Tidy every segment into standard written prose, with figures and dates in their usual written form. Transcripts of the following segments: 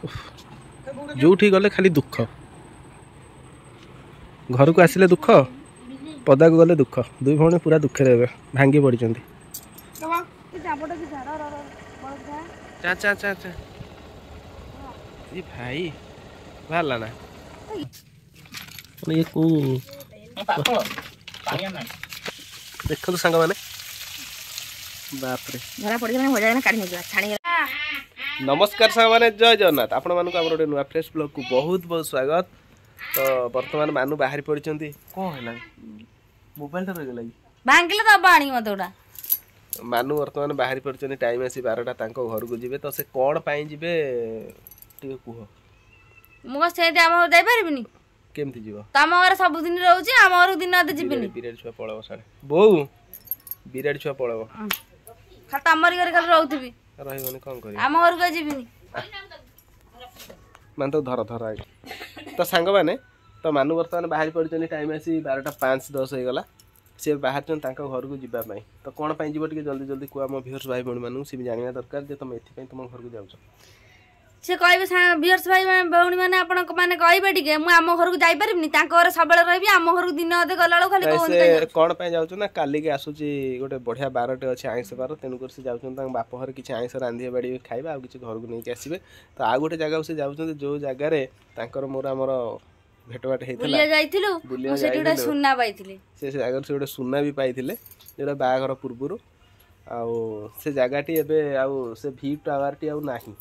जोठी गले खाली दुख घर को आसिले दुख पदा को गले दुख दुई भौणी पूरा दुखे रहे भांगी पड़ी भाई बाहर ना ये को देख तो सांग मैंने बाप रे नमस्कार सांग मैंने जय जगन्नाथ आपण मानक आम गोटे नुआ फ्रेश ब्लॉग को बहुत बहुत स्वागत। तो वर्तमान मानू बाहर पड़ी कौन है मोबाइल रही गला भांगिले तो पानी मत उड़ा मानू वर्तमान बाहर पड़ी टाइम आसी 12टा तांको घर को जीवे तो से कौन पाई जीवे टिके कुह मु से आम घर जाई परबिनी केमती जीव तम घर सब दिन रहउची आम घर दिन अदे जीबिनी बिराड छुआ पळव साडे बोउ बिराड छुआ पळव खाता हमर घर खाली रहउथबी रहिबनी कोन करी आम घर को जीबिनी मान तो धर धर आई तो सांग माने तो मानू वर्तमान बाहर पड़ी टाइम आसी 12टा 5-10 हो गला सी बाहर घर को जीवाई तो कौन पाई जीव टिके जल्दी जल्दी कह व्यूअर्स भाई भौणी मानू सी भी जानिया दरकार जे तुम एथि तुम घर को जाउछ से कहबे व्यूअर्स भाई भौणी माने आपण माने कहबे टिके मु आम घर को जाई परबिनी तांको घर सबले रहबी आम घर को दिन अदे गलालो खाली कोन कोन पाई जाउछ ना काली के आसुची गोटे बढ़िया बारटे अछि आइंस बार तेनु कर से जाउछ तांग बाप घर किछि आइंस रांधिए बाड़ी खाइबा आ किछि घर को नहीं आसीबे तो आ गोटे जगह से जाउछ जो जगह रे तांकर मोर हमर भेटवाट हेतला बुलिया जाइथिलु मु सेठी गोटे सुन्ना पाइथिले से जगह से गोटे सुन्ना भी पाइथिले जेटा बागर पूर्वरु आ से जगहटी एबे आ से भी टावर टी आ नाही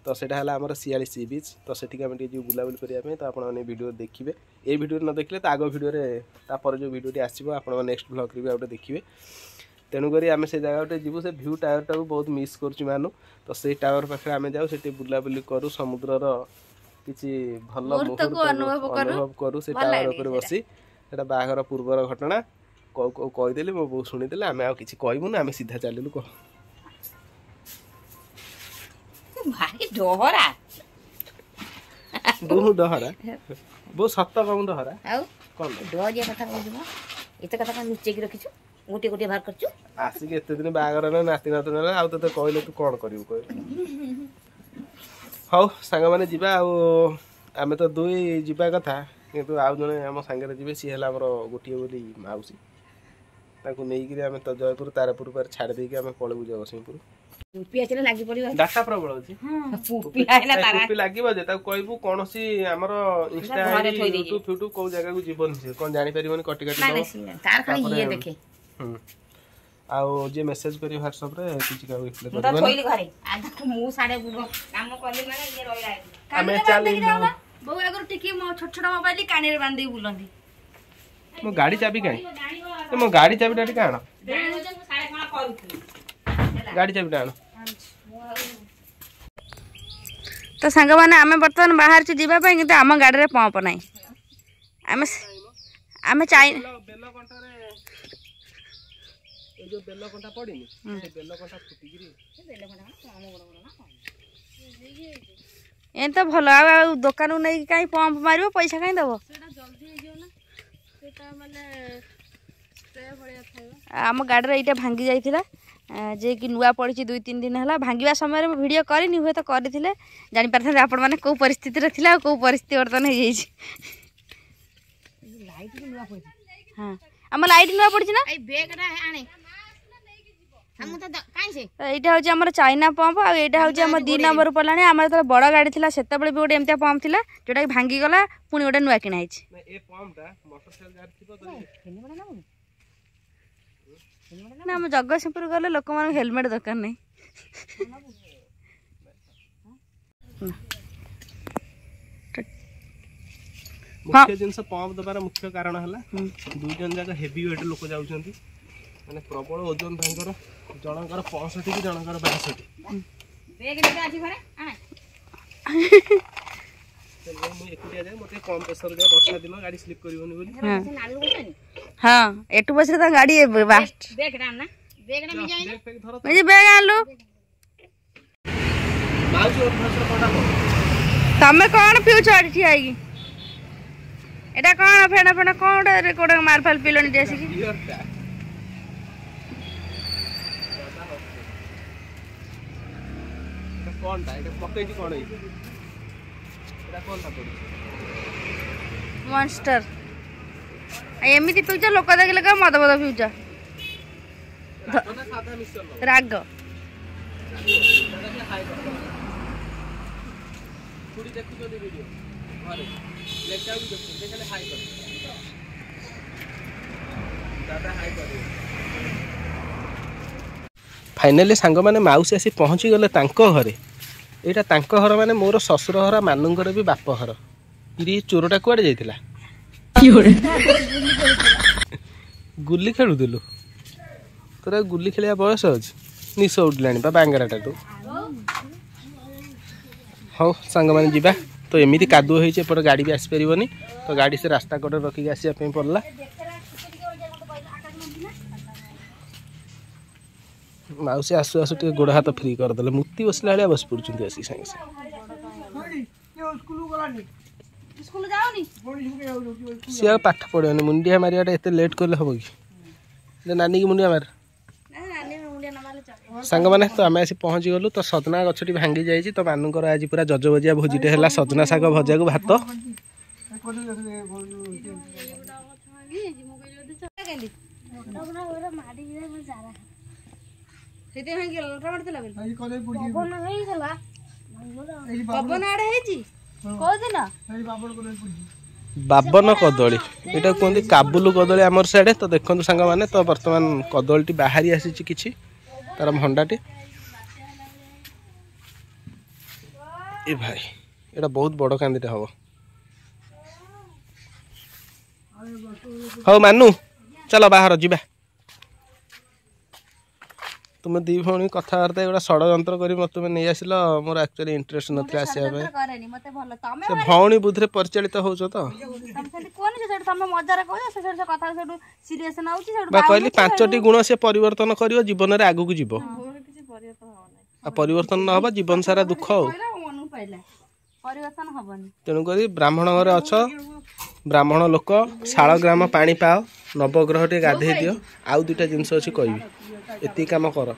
तो सेटा हला हमर सियाली सी बीच तो सेठी हम जो बुलाबुल करिया पे तो आपण माने वीडियो देखिबे ए वीडियो न देखले तो आगो वीडियो रे तापर जो वीडियोटी आसीबो आपण माने नेक्स्ट ब्लॉग रे भी आउटे देखिबे तेनु करी आमे से जगहटे जीवु से व्यू टावर टा बहुत मिस करछु मानु तो से टावर पाखे आमे जाऊ सेठी बुलाबुल करू समुद्र रो किछि भल मुहूर्त को अनुभव करू से टावर ऊपर बसी सेटा बागर पूर्वर घटना कहि देली मो बो सुनि देले आमे आ किछि कहबो ना आमे सीधा चलिलु को भारी डहरा बहु डहरा बहु सत्त कम डहरा आउ कोन डहरिया कथा कहजु एते कथा का नुचे की रखिछु गोटे गोटे बाहर करछु आसी के एते दिन बागर ना नाती नात ना आउ तो कहले तू कोन करिउ कह हौ सांग माने जिबा आ आमे तो दुई जिबा कथा किंतु आउ जने हम संगे जिबे सी हला हमर गोटिए बोली माउसी ताको नेई कि आमे तो जयपुर तारापुर पर छाड़ दे के आमे पळबु जगतसिंहपुर पुपी आचले लागि पड़िबो डाटा प्रबल अछि हां पुपी आइला तारा पुपी लागिबो जे ता कहबो कोनोसी हमर इंस्टा यूट्यूब को जगह को जीवन से कोन जानि परिबोनी कटि कटि नहीं तार खाली ये देखे आउ जे मेसेज करी WhatsApp रे किछि का रिप्लाई करबो तो थोइली घरे आज तू मु साडे काम करली माने ये रहिला हमें चली बहु अगर टिकी मो छोट छोट मोबाइल काने रे बांधी बुलंदी मो गाड़ी चाबी काई तो मो गाड़ी चाबी डाटी काण साडे कोना करूथी गाड़ी चाबी डाण तो सांग माने आमे बर्तमान बाहर छी जीवा पई किंतु आम गाड़ी रे पंप नाही आमे आमे चाइ बेलो कंटा रे ए जो बेलो कंटा पड़ीनी से बेलो कंटा फुटी गिरी बेलो कंटा आम बड़ बड़ ना ए तो भलो आ दुकान नै काई पंप मारिबो पैसा काई दबो सेटा जल्दी हे जो ना सेटा माने स्प्रे भलिया थायो आम गाड़ी रे इटा भांगी जाइथिला जे कि नुआ पड़ी 2-3 दिन है भांगा समय वीडियो करनी हुए तो करते जापर आपण मैंने कौ परिस्थिति रे कौ परिस्थिति बर्तमान हाँ आम लाइट नुआ पड़ी ना यहाँ हूँ आम चाइना पंप आईटा हूँ आम 2 नंबर पड़ा आम जो बड़ गाड़ी थी से भी गोटे एमती पंप था जोटा भांगी गला पुणी गोटे नुआ किना ना हम जगतसिंहपुर गले लोक मान हेलमेट दरकार नहीं मुख्य जिनस पंप दबार मुख्य कारण है 2 जन जाक हेवी वेट लोक जाउछंती माने प्रबल ओजन तांकर जनकर 65 की जनकर 62 बैग ले आछि घरे आने मु एकुटिया जाय मते कम प्रेशर जाय वर्षा दिन गाड़ी स्लिप करिवनी बोली हां एटू बसरे त गाड़ी बास्ट बैग राम ना बैग रे मिल जाय मैं बैग आलो माउस और प्रेशर कोडा तमे कोन फ्यूचर ठी आगी एटा कोन फेना फेना कोन रे कोड मार फाल पिलोनी देसी की कोन ता एटा पक्के जी कोन है मॉन्स्टर एमती पिउच लोक देखिले कह मद मद पिउच राग फाइनाली सांग मैंने माउसी आसी पहुँची गले घरे यहाँ तांको घर माने मोर ससुर घर मानुंकर भी बाप घर ये चोरटा कुआड़े जाइथिला गुली खेलुलु तोरा गुली खेलिया बयस अच्छी निश उठिला बांगराटा तू हाँ सांग मैंने जीवा तो एमती कादुଅ ହେଇଛି एपट गाड़ी भी आसपारनी तो गाड़ी से रास्ता कड़े रखिक आसपा पड़ला माउसी आसु आसु टे गोड़ हाथ फ्री करदे मुक्ति बसला भाया बस पड़े आसिक सागे सी आ पाठ पढ़े मुंडिया मारिया एत लेट कले हम कि नानी की मुंडिया मार सांग मैंने तो आम आसी पहुँची गलु तो सजना गछटी भांगी जाइए तो मानुकर आज पूरा जजबजिया भोजीटे है सजना शाग भजा को भात बाबन कदली यहाँ कहते काबुल कदली आमर साइड तो देखते सांग मैंने तो बर्तमान कदली बाहरी आसी कि तार भंडाटी ए भाई ये बहुत बड़ कांदीटे हम हाँ मानू चलो बाहर जीवा तुम दी भौणी कथबार्ता गोटे षड्यंत्र कर मत तुम नहीं आसिल मोर एक्चुअली इंटरेस्ट नथिला आसिया भौणी बुद्धि परिचालित हो तो कहली 5टी गुण से परिवर्तन कर जीवन में आगू जीव परिवर्तन न होगा जीवन सारा दुख हो तेणुक ब्राह्मण घर अछ ब्राह्मण लोक शाल ग्राम पानी पाओ नवग्रह टे गाधे दियो आउ 2टा जिनस अच्छी कहबी एति काम कर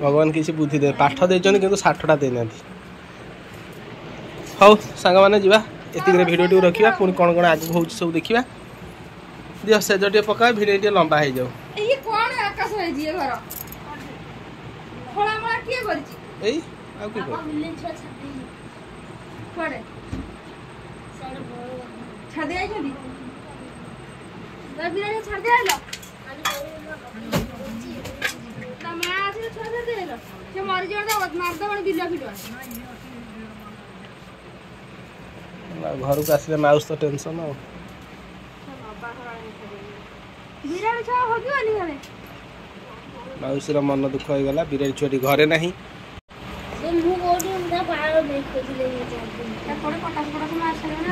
भगवान किसी बुद्धि दे पाठ देछन किंतु 60टा देना हौ सांग माने जीवा एति भिडियो रखिया पुणी कौन कौन आगू हो सब देखा दियो सेजटे पका भिडियो टे लंबा हो जाओ घर को आसिले माउस तो टेंशन माउसी मन दुख हो गला बिराड़ी छुआटी घरे नहीं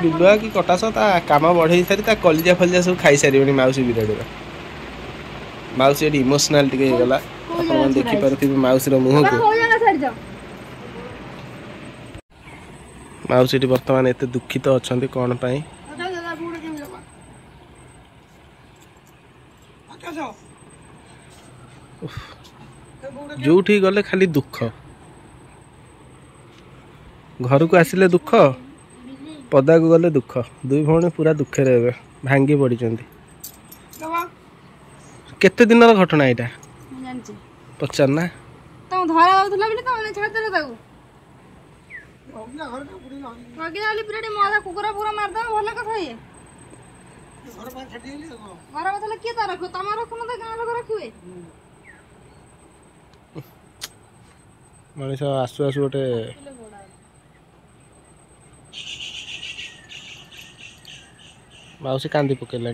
बिलुआ कि कटास काम बढ़े सारी कलिजा फलिजा सब खाई सारी माउसी बिराड़ी माउसी ये इमोशनाल टिके गला अपन देखि परथि माउसी मुह को माउसी वर्तमान एत दुखित अच्छा कौन पाई जो गले खाली दुख घर को आसिले दुख पदा को गले दुख दुई भौणी पूरा दुखे रे भांगी पड़ी केते दिन घटना यहाँ पचार ना कुकुरा पूरा मारद भल कथा ये घर बदल किए तो रख तुम रख ना गाँ लोग रखिए मनीष आसु आसु गोटे माउसी कांदी पकेला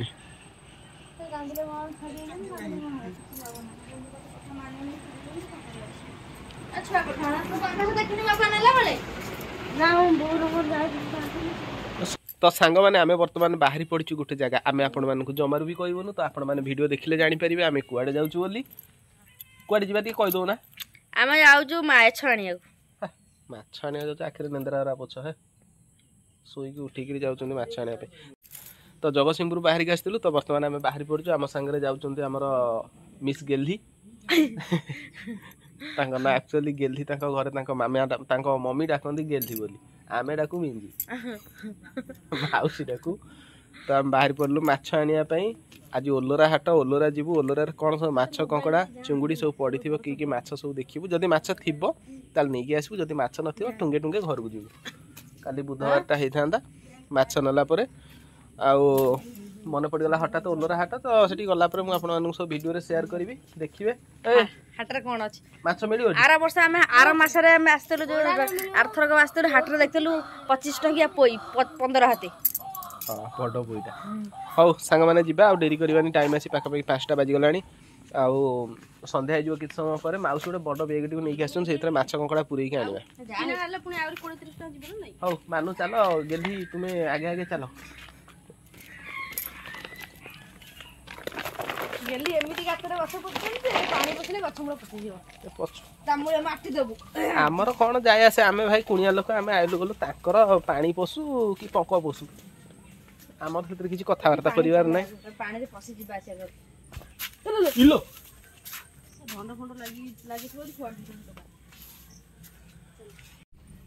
तो सांग मैंने आम बर्तमान बाहरी पड़चु गोटे जगह आम आपण मानक जमार भी कहबून तो आपण मैंने वीडियो देखिले जानीपर आम कुआड़े जाऊँ बोली कुआड़े जा कहीदौ ना आम जाऊँ माछ आनिया माछ आनिया जाऊँ आखिर नेन्द्रा पछ है शोक उठिक जाऊँ माछ आने तो जगतसिंहपुर बाहर के आसलु तो बर्तमान आम बाहरी पड़चु आम सांगे जाऊँ आमर मिस गेल्ही ना एक्चुअली गेल्ही घरे मामा मम्मी डाकती गेल्ही बोली आमे डाकू मिंजी माउसी डाकू तो आम बाहर पड़लु माछ आनिया पई आज ओलोरा हाट ओलोरा जीवु ओलोरा कौन सब माछ कंकड़ा चुंगुड़ी सब पड़ी थी कि माछ सब देखिबु जदि माछ थिबो ताल नेकी आसबु जदि माछ नथिबो टुंगे टुंगे घर को जीवु काली बुधवारटा होता माछ नला परे आउ मन पड़गला हठात ओलोरा हाट तो सेठी गला परे मु आपन सब वीडियो रे शेयर करबी देखिबे हाटरे कोन अछि माछ मिलियो आरा वर्ष आमे आरा मासरे आमे आस्तलु जो आरथरक आस्तलु हाटरे देखतलु 25 टंकिया पोई 15 हाते हां बड़ पोईटा हौ सांग माने जिबा आ डेरी करबानी टाइम आसी पाखा पाखी 5टा बाजी गलानी आउ संध्या जो किछ समय पर माउस गोटे बड़ बेग टी नै आछन सेतरे माछ कंकड़ा पुरै के आनिबा जाने हले पुनी आउरी 20 30 टका जिबो नै हौ मानु चलो गेली तुमे आगे आगे चलो गेली एमिति गातरे गछ पछन जे पानी पछले गछ मूळ पछि जिवो तामुळे माटी देबु हमर कोन जाय आसे आमे भाई कुनिया लोक आमे आइलु गलो ताकर पानी पसु कि पक पसु हमर भीतर किछि कथा वार्ता परिवार नै पानी रे पछि जिबा आसे कर इलो भंड भंड लागि थोड़ी छोड़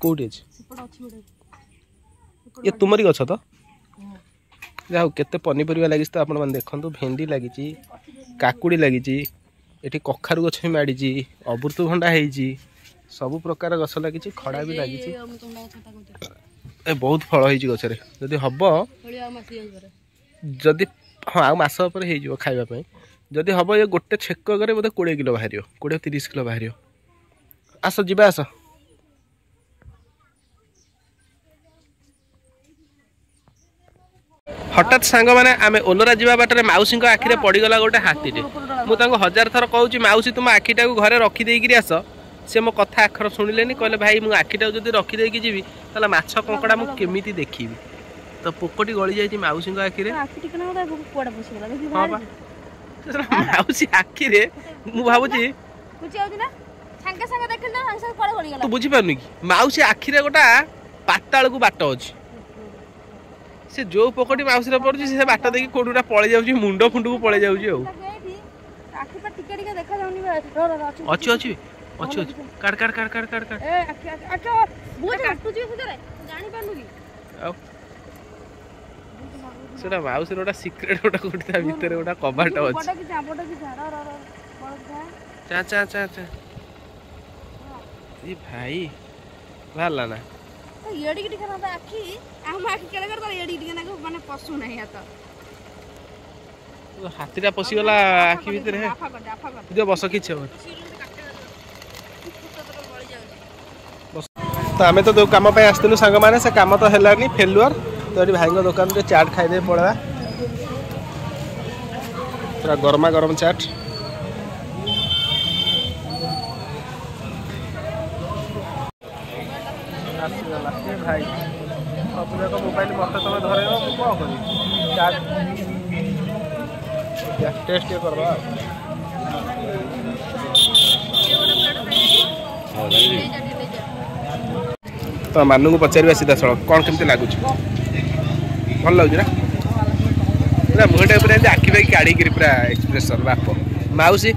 कोडी अछि सेपड अछि गोटे ये तुमरी गछ तो जाओ केते पनीपरिया लागिस तो आपण मन देखंतु भेंडी लागिची काकुड़ी लागिची एठी कखारु गछ भी माडिची अमृतभंडा हेइची सब प्रकार गछ लागिची खड़ा भी लागिची ए बहुत फल हेइची गछ रे जदी हबो जदी हां आ मास ऊपर हेइ जिवो खाइबा पई जदी हबो ये गोटे छेक करे बोधे 20 किलो बाहरियो 20 30 किलो बाहरियो आसो जिबा आसो हठात सांग माने आमे ओलोरा जीवा बाटरे माउसी को आखिरे पड़ीगला गोटे हाथीटे मु तांको 1000 थर कहूची माउसी तुम आखीटा को घरे रखी देइकि आस से मो कथा आखर सुनिलेनी कहले भाई मु आखीटा जदी रखी देइकि जीवी तला माछ कंकड़ा मु केमिति देखिबी तो पोकटी गली जाईची माउसी को आखिरे आखी कना होता कोडा बसिगला देखि बाहर माउसी आखिरे मु भाबुची कुची आउदी ना संगे संगे देखिल ना संगे संगे कोडा गली गला तू बुझी पारनु कि माउसी आखिरे गोटा पाताळ को बाट अछि से जो पकड़ी माउसी रे पड़ुची से बाट देखि कोडुरा पळे जाउची मुंडो फुंडू को पळे जाउची औ आखी पर टिके टिके देखा जाउनी बा अछि अछि अछि अछि काट काट काट काट काट काट ए आखी अच्छा बुझ काटुची सेरे जानि पानु की औ सेटा माउसी रोटा सीक्रेट गोटा कोठा भीतर गोटा कबाट अछि बडा की जा चा चा चा चा ई भाई भाला ना तो येडी की टिके ना आखी हम आखी केले कर येडी टिके ना माने पसु नाही आता हाथीटा पसी गला आखी भीतर है जो बस किछ हो तो आमे तो दो काम पे आस्तलु संग माने से काम तो हेलानी फेलुअर तो एटी भाई दुकान रे चाट खाइ दे पड़वा पूरा गरमा गरम चाट भाई सब जाक मोबाइल मत तुम धर कौन कर चाट टेस्ट करवा तो मानू को पचार सीधा सड़क कौन केमती लगुच भल लगे ना मुहटा पूरा आखि पाखि काढ़ी पूरा एक्सप्रेशन बाप माउसी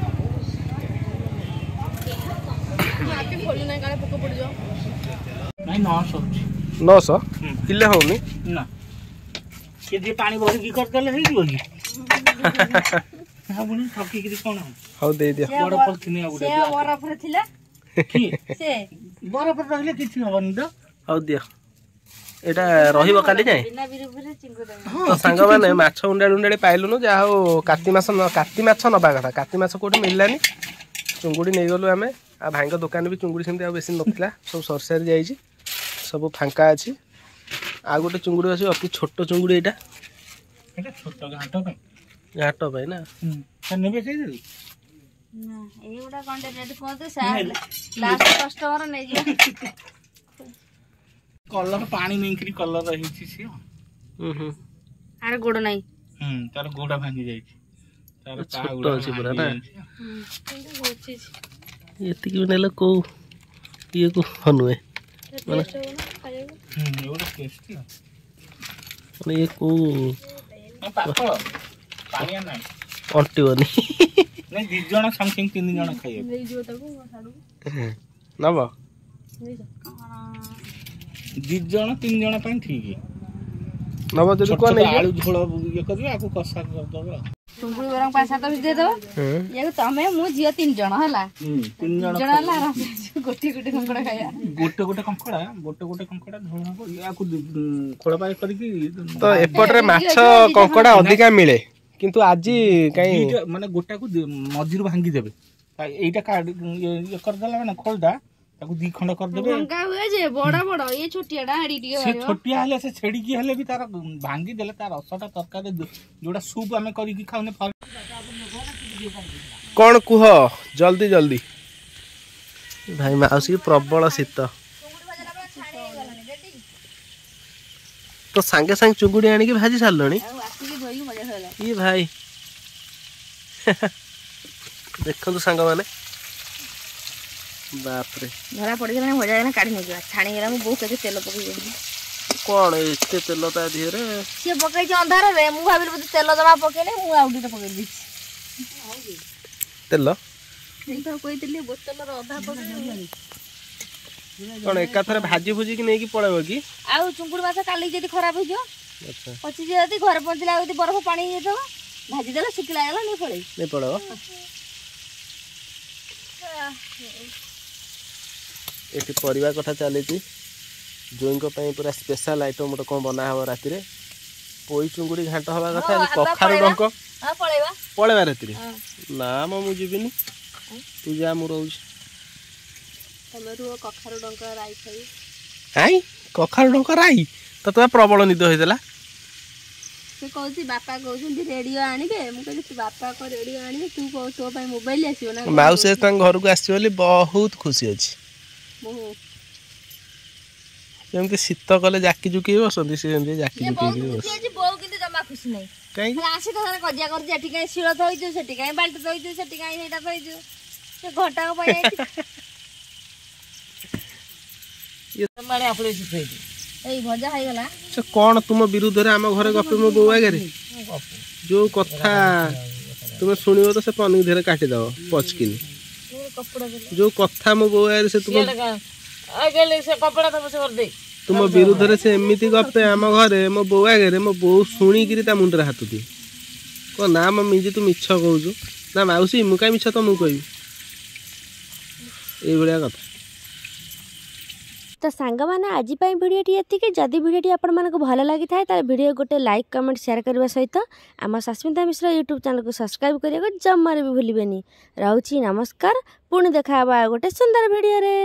नौ सौ किले होनी ना के पानी भर की करतले हे दियो की हां बुनी ठकी की कोन हाउ दे दिया बड़ पलथिनी आ गुडे से बरफ रे थिला की से बरफ रहले किछि हबनी तो हाउ दिया एटा रहिबो काली जाय बिना बिरुबरे चिंगु दे तो सांग माने माछ उंडा उंडाले पाइलुनु जा हो काती माछ नबा कथा काती माछ कोठी मिललानी चुंगुडी नै गलु आमे आ भाईको दुकान भी चुंगुडी सेमती आ बेसी नथिला सब सरसर जाईची सब फांका अछि आ गोटे चुंगुडी अछि अति छोट चुंगुडी एटा छोट घाटो घाटो भाई ना नेबे छै दे ना एगुडा कंटे रेट कोते सा लास्ट कस्टमर नै जियो कलर पानी नेकरी कलर रही छी सी आरे गोड़ नाही तार गोड़ा भांगी जाई तार छोट अछि पूरा ना होछि एति कि नेला को ये को हनुए माने खाइबो एवढा टेस्टी माने ये को पापड़ पानिया नाही अंटिवनी नै दी जण समथिंग 3 जण खाइबो नै जियो ताको साडू नबा 2 ଜଣ 3 ଜଣ ପାଇଁ ଠିକ୍। ନବ ଯଦି ଛୋଟ କଣ ଛୋଟ ନେଇକି ଆଳୁ ଝୋଳ ଇଏ କରିବେ, ଆକୁ କଷା କରିଦବ। ଚୁଙ୍ଗୁଡ଼ି ବରଂ 5-7 ପିସ୍ ଦେଇଦବ। ଇଏ ତମେ ମୁଁ ଝିଅ 3 ଜଣ ହେଲା। 3 ଜଣ ହେଲା ଗୋଟି କଙ୍କଡ଼ା ଖାଇବା। ଗୋଟେ କଙ୍କଡ଼ା ଝୋଳ ହବ। ୟାକୁ ଖୋଳ ପାଇ କରିକି ତ ଏପଟରେ ମାଛ କଙ୍କଡ଼ା ଅଧିକା ମିଳେ, କିନ୍ତୁ ଆଜି କାଇଁ ମାନେ ଗୋଟାକୁ ମଝିରୁ ଭାଙ୍ଗି ଦେବେ। এইটা ଇଏ କରିଦେଲା ମାନେ ଖୋଳଟା ତାକୁ 2 ଖଣ୍ଡ କରିଦେବେ। ଭଙ୍ଗା ହୁଏ ଯେ ବଡ଼ ଇଏ ଛୋଟିଆଟା ହାଡ଼ି ଟିକେ ସେ ଛୋଟିଆ ହେଲେ ସେ ଛେଡ଼ିକି ହେଲେ ବି ତାର ଭାଙ୍ଗି ଦେଲେ ତାର ରସଟା ତରକାରୀ ଯୋଉଟା ସୁପ୍ ଆମେ କରିକି ଖାଉନେ। କଣ କୁହ ଜଲ୍ଦି ଜଲ୍ଦି। ଭାଇ ମାଉସୀ ପ୍ରବଳ ଶୀତ, ତ ସାଙ୍ଗେ ସାଙ୍ଗେ ଚୁଙ୍ଗୁଡ଼ି ଆଣିକି ଭାଜି ସାରିଲଣି। ଇଏ ଭାଇ ଦେଖନ୍ତୁ ସାଙ୍ଗମାନେ, ବାପରେ ଧରା ପଡ଼ିଗଲାଣି। ମଜା ହେଇଗଲା, କାଢ଼ି ନେଇଯିବା। ଛାଣିଗଲା। ମୁଁ ବୋଉ କେତେ ତେଲ ପକେଇଦେଲି। କଣ ଏତେ ତେଲ ତା ଦେହରେ? ସିଏ ପକେଇଛି ଅନ୍ଧାରରେ, ମୁଁ ଭାବିଲି ବୋଧେ ତେଲ ଜମା ପକେଇଲେ, ମୁଁ ଆଉ ଟିକେ ପକେଇ ଦେଇଛି ତେଲ। କହିଥିଲି ବୋତଲର ଅଧା ପକେଇ। କଣ ଏକାଥରେ ଭାଜି ଭୁଜିକି ନେଇକି ପଳେଇବ କି? ଆଉ ଚୁଙ୍ଗୁଡ଼ି ମାଛ କାଲି ଯଦି ଖରାପ ହେଇଯିବ, ଆଚ୍ଛା ପଚିଯିବ, ଯଦି ଘରେ ପହଞ୍ଚିଲା ଯଦି ବରଫ ପାଣି ହେଇଯାଇଥିବ, ଭାଜିଦେଲେ ଶୁଖିଲା ହେଇଗଲା, ନେଇ ପଳେଇବ। ଏଠି ପରିବା କଥା ଚାଲିଛି। ଜୋଇଙ୍କ ପାଇଁ ପୁରା ସ୍ପେଶାଲ ଆଇଟମ୍ ଗୋଟେ କ'ଣ ବନା ହେବ ରାତିରେ। ପୋଇ ଚୁଙ୍ଗୁଡ଼ି ଘାଣ୍ଟ ହେବା କଥା। କଖାରୁ ଡଙ୍କ ପଳେଇବା ରାତିରେ। ନା ମୁଁ ଯିବିନି, ତୁ ଯା, ମୁଁ ରହୁଛି। କଖାରୁ ଡଙ୍କ ରାଇ ଖାଇ। କାଇଁ କଖାରୁ ଡଙ୍କ ରାଇ? ତତେ ପ୍ରବଳ ନିଦ ହେଇଥିଲା। ସେ କହୁଛି ବାପା କହୁଛନ୍ତି ରେଡ଼ିଓ ଆଣିବେ। ମୁଁ କହିଲି ତୁ ବାପା କଣ ରେଡ଼ିଓ ଆଣିବେ, ତୁ ତୋ ପାଇଁ ମୋବାଇଲ ଆସିବ ନା? ମାଉସୀ ତାଙ୍କ ଘରକୁ ଆସିଛି ବୋଲି ବହୁତ ଖୁସି ଅଛି। ଯେମିତି ଶୀତ କଲେ ଜାକି ଜୁକି ବସନ୍ତି, ସେ ଯେମିତି ଜାକି ଜୁକି ବସନ୍ତି। ବୋଉ କିନ୍ତୁ ଜମା ଖୁସି ନାହିଁ। କାହିଁକି? ଆସି ତ କଜିଆ କରୁଛି, ଏଠି କାହିଁ ଶିଳ ଥୋଇଛୁ, ସେଠି କାହିଁ ବାଲ୍ଟି ଥୋଇଛୁ, ସେଠି କାହିଁ ସେଇଟା ଥୋଇଛୁ। ସେ ଘଣ୍ଟାଙ୍କ ପାଇଁ ଏଇ ଭଜା ହେଇଗଲା। ସେ କ'ଣ ତୁମ ବିରୁଦ୍ଧରେ ଆମ ଘରେ ଗପେ ମୋ ବୋଉ ଆଗରେ? ଯୋଉ କଥା ତୁମେ ଶୁଣିବ ତ ସେ ପନିକି ଧୀରେ କାଟିଦବ ପଚକିନି। ଯୋଉ କଥା ମୋ ବୋଉ ଆଗରେ ସେ ତୁମ ବିରୁଦ୍ଧରେ ସେ ଏମିତି ଗପେ ଆମ ଘରେ ମୋ ବୋଉ ଆଗରେ, ମୋ ବୋଉ ଶୁଣିକିରି ତା ମୁଣ୍ଡରେ ହାତ ଦିଏ। କହ ନା ମୋ ମିଞ୍ଜି ତୁ ମିଛ କହୁଛୁ। ନା ମାଉସୀ ମୁଁ କାହିଁ ମିଛ ତମକୁ କହିବି? ଏଇଭଳିଆ କଥା। ତ ସାଙ୍ଗମାନେ ଆଜି ପାଇଁ ଭିଡ଼ିଓଟି ଏତିକି। ଯଦି ଭିଡ଼ିଓଟି ଆପଣମାନଙ୍କୁ ଭଲ ଲାଗିଥାଏ ତାହେଲେ ଭିଡ଼ିଓ ଗୋଟେ ଲାଇକ୍ କମେଣ୍ଟ ସେୟାର କରିବା ସହିତ ଆମ ସସ୍ମିତା ମିଶ୍ର ୟୁଟ୍ୟୁବ୍ ଚ୍ୟାନେଲକୁ ସବସ୍କ୍ରାଇବ୍ କରିବାକୁ ଜମାରେ ବି ଭୁଲିବେନି। ରହୁଛି ନମସ୍କାର, ପୁଣି ଦେଖା ହେବା ଗୋଟେ ସୁନ୍ଦର ଭିଡ଼ିଓରେ।